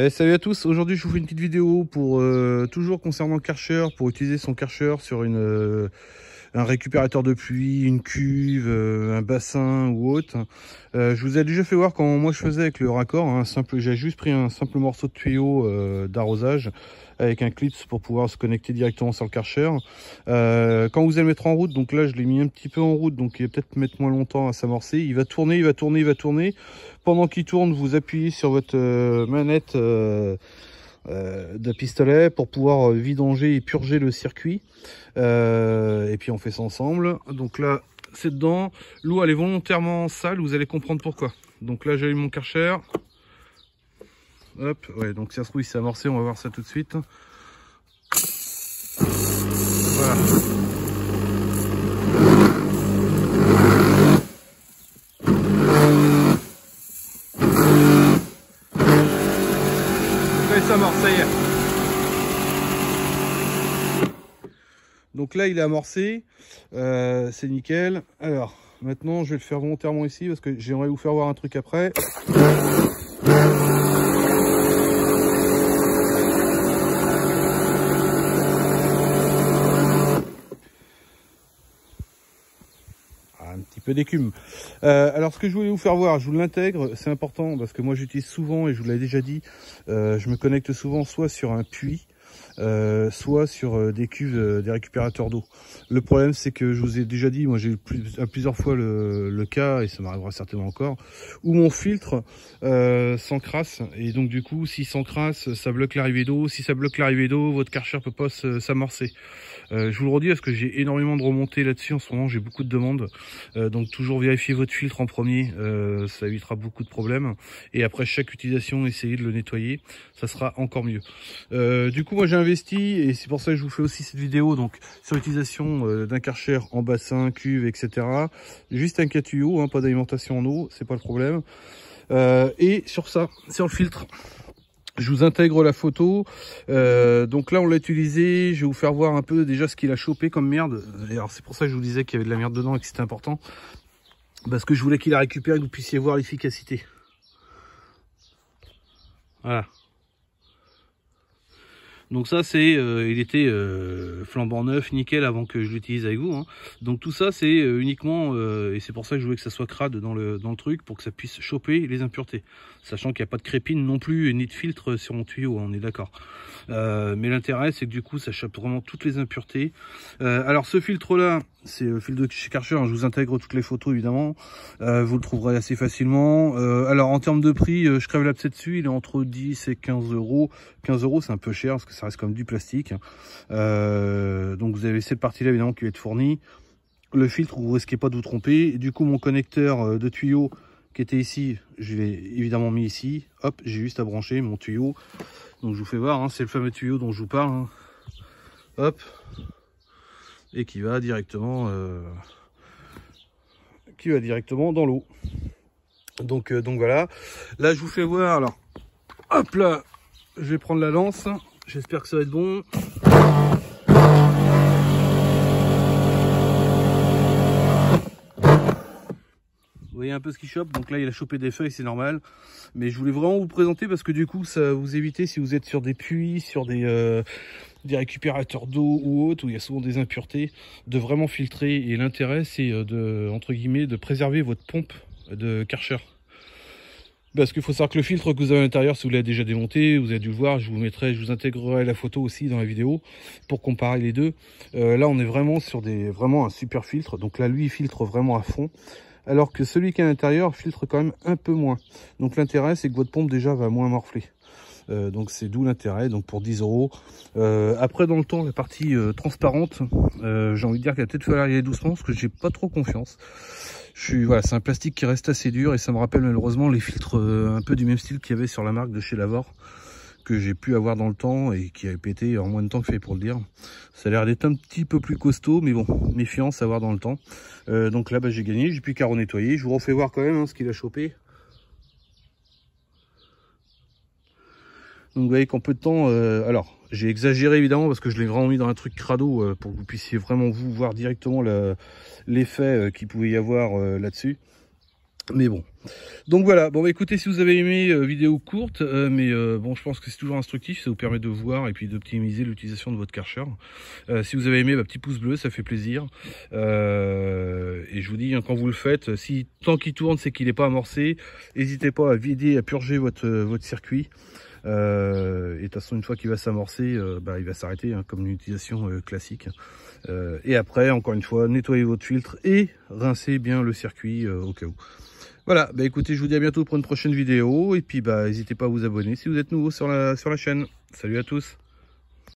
Salut à tous, aujourd'hui je vous fais une petite vidéo pour toujours concernant le Karcher, pour utiliser son Karcher sur un récupérateur de pluie, une cuve, un bassin ou autre. Je vous ai déjà fait voir comment moi je faisais avec le raccord, hein, j'ai juste pris un simple morceau de tuyau d'arrosage avec un clip pour pouvoir se connecter directement sur le Karcher. Quand vous allez le mettre en route, donc là je l'ai mis un petit peu en route, donc il va peut-être mettre moins longtemps à s'amorcer. Il va tourner, il va tourner, il va tourner. Pendant qu'il tourne, vous appuyez sur votre manette de pistolet pour pouvoir vidanger et purger le circuit. Et puis on fait ça ensemble. Donc là, c'est dedans. L'eau elle est volontairement sale, vous allez comprendre pourquoi. Donc là, j'allume mon Karcher. Hop, ouais, donc si ça se trouve, il s'est amorcé, on va voir ça tout de suite. Voilà. Ça amorce, ça y est. Donc là il est amorcé, c'est nickel. Alors maintenant je vais le faire volontairement ici parce que j'aimerais vous faire voir un truc après. Un petit peu d'écume. Alors ce que je voulais vous faire voir, je vous l'intègre, c'est important parce que moi j'utilise souvent, et je vous l'ai déjà dit, je me connecte souvent soit sur un puits, soit sur des cuves, des récupérateurs d'eau. Le problème c'est que je vous ai déjà dit, moi j'ai eu plusieurs fois le cas, et ça m'arrivera certainement encore, où mon filtre s'encrasse, et donc du coup s'il s'encrasse, ça bloque l'arrivée d'eau. Si ça bloque l'arrivée d'eau, votre Karcher peut pas s'amorcer. Je vous le redis parce que j'ai énormément de remontées là-dessus en ce moment, j'ai beaucoup de demandes. Donc toujours vérifier votre filtre en premier, ça évitera beaucoup de problèmes. Et après chaque utilisation, essayez de le nettoyer, ça sera encore mieux. Du coup moi j'ai investi, et c'est pour ça que je vous fais aussi cette vidéo, donc sur l'utilisation d'un Karcher en bassin, cuve, etc. Juste un cas tuyau, hein, pas d'alimentation en eau, c'est pas le problème. Et sur ça, sur le filtre, je vous intègre la photo. Donc là on l'a utilisé, je vais vous faire voir un peu déjà ce qu'il a chopé comme merde. Et alors c'est pour ça que je vous disais qu'il y avait de la merde dedans et que c'était important, parce que je voulais qu'il la récupère et que vous puissiez voir l'efficacité. Voilà. Donc ça c'est, il était flambant neuf, nickel avant que je l'utilise avec vous, hein. Donc tout ça c'est uniquement, et c'est pour ça que je voulais que ça soit crade dans le truc, pour que ça puisse choper les impuretés. Sachant qu'il n'y a pas de crépine non plus, ni de filtre sur mon tuyau, hein, on est d'accord. Mais l'intérêt c'est que du coup ça chope vraiment toutes les impuretés. Alors ce filtre là, c'est le filtre de chez Karcher, hein, je vous intègre toutes les photos évidemment. Vous le trouverez assez facilement. Alors en termes de prix, je crève l'abcès dessus, il est entre 10 et 15 euros. 15 euros c'est un peu cher parce que ça reste comme du plastique. Donc vous avez cette partie là évidemment qui va être fournie. Le filtre, vous risquez pas de vous tromper. Et du coup mon connecteur de tuyau qui était ici, je l'ai évidemment mis ici. Hop, j'ai juste à brancher mon tuyau. Donc je vous fais voir, hein, c'est le fameux tuyau dont je vous parle, hein. Hop, et qui va directement dans l'eau. Donc voilà. Là je vous fais voir. Alors hop là, je vais prendre la lance. J'espère que ça va être bon. Vous voyez un peu ce qu'il chope. Donc là il a chopé des feuilles, c'est normal. Mais je voulais vraiment vous présenter parce que du coup ça vous évite, si vous êtes sur des puits, sur des récupérateurs d'eau ou autres où il y a souvent des impuretés, de vraiment filtrer. Et l'intérêt c'est de, entre guillemets, de préserver votre pompe de Karcher. Parce qu'il faut savoir que le filtre que vous avez à l'intérieur, si vous l'avez déjà démonté, vous avez dû le voir, je vous intégrerai la photo aussi dans la vidéo pour comparer les deux. Là on est vraiment sur vraiment un super filtre. Donc là lui il filtre vraiment à fond, alors que celui qui est à l'intérieur filtre quand même un peu moins. Donc l'intérêt c'est que votre pompe déjà va moins morfler. Donc c'est d'où l'intérêt, donc pour 10 euros. Après dans le temps la partie transparente, j'ai envie de dire qu'il va peut-être falloir y aller doucement parce que j'ai pas trop confiance. Voilà, c'est un plastique qui reste assez dur et ça me rappelle malheureusement les filtres un peu du même style qu'il y avait sur la marque de chez Lavor, que j'ai pu avoir dans le temps et qui avait pété en moins de temps que fait pour le dire. Ça a l'air d'être un petit peu plus costaud, mais bon, méfiance à voir dans le temps. Donc là j'ai gagné, j'ai plus qu'à renettoyer. Je vous refais voir quand même, hein, ce qu'il a chopé. Donc vous voyez qu'en peu de temps, alors j'ai exagéré évidemment parce que je l'ai vraiment mis dans un truc crado pour que vous puissiez vraiment vous voir directement l'effet qu'il pouvait y avoir là-dessus. Mais bon. Donc voilà, bon bah écoutez, si vous avez aimé, vidéo courte, mais bon, je pense que c'est toujours instructif, ça vous permet de voir et puis d'optimiser l'utilisation de votre Karcher. Si vous avez aimé, petit pouce bleu, ça fait plaisir. Et je vous dis, hein, quand vous le faites, si tant qu'il tourne, c'est qu'il n'est pas amorcé, n'hésitez pas à vider, à purger votre circuit. Et de toute façon, une fois qu'il va s'amorcer, il va s'arrêter, hein, comme une utilisation classique. Et après, encore une fois, nettoyez votre filtre et rincez bien le circuit au cas où. Voilà, écoutez, je vous dis à bientôt pour une prochaine vidéo. Et puis n'hésitez pas à vous abonner si vous êtes nouveau sur la chaîne. Salut à tous.